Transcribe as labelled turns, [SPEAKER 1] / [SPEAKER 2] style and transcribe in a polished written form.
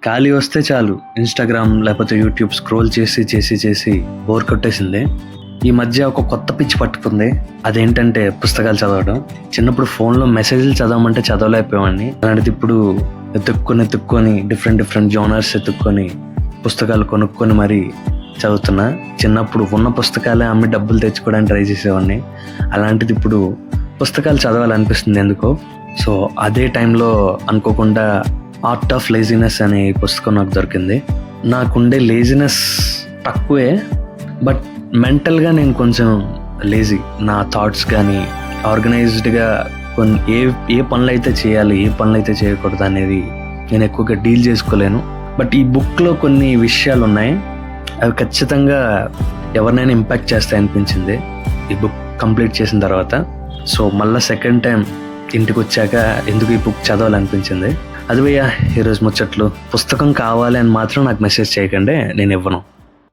[SPEAKER 1] ఖాళీ వస్తే చాలు ఇన్స్టాగ్రామ్ లేకపోతే యూట్యూబ్ స్క్రోల్ చేసి చేసి చేసి బోర్ కొట్టేసింది. ఈ మధ్య ఒక కొత్త పిచ్చి పట్టుకుంది. అదేంటంటే పుస్తకాలు చదవడం. చిన్నప్పుడు ఫోన్లో మెసేజ్లు చదవమంటే చదవలేకపోయాన్ని. అలాంటిది ఇప్పుడు ఎత్తుక్కొని డిఫరెంట్ జోనర్స్ ఎత్తుక్కొని పుస్తకాలు కొనుక్కొని మరీ చదువుతున్నా. చిన్నప్పుడు ఉన్న పుస్తకాలే అమ్మి డబ్బులు తెచ్చుకోవడానికి ట్రై చేసేవాడిని. అలాంటిది ఇప్పుడు పుస్తకాలు చదవాలనిపిస్తుంది ఎందుకో. సో అదే టైంలో అనుకోకుండా ఆర్ట్ ఆఫ్ లేజినెస్ అనే పుస్తకం నాకు దొరికింది. నాకుండే లేజినెస్ తక్కువే, బట్ మెంటల్గా నేను కొంచెం లేజీ. నా థాట్స్ కానీ ఆర్గనైజ్డ్గా ఏ పనులు అయితే చేయాలి, ఏ పనులు అయితే చేయకూడదు అనేది నేను ఎక్కువగా డీల్ చేసుకోలేను. బట్ ఈ బుక్లో కొన్ని విషయాలు ఉన్నాయి, అవి ఖచ్చితంగా ఎవరినైనా ఇంపాక్ట్ చేస్తాయి అనిపించింది ఈ బుక్ కంప్లీట్ చేసిన తర్వాత. సో మళ్ళీ సెకండ్ టైం ఇంటికి వచ్చాక ఎందుకు ఈ బుక్ చదవాలనిపించింది. అది భయ్యా ఈరోజు ముచ్చట్లు. పుస్తకం కావాలి అని మాత్రం నాకు మెసేజ్ చేయకండి, నేను ఇవ్వను.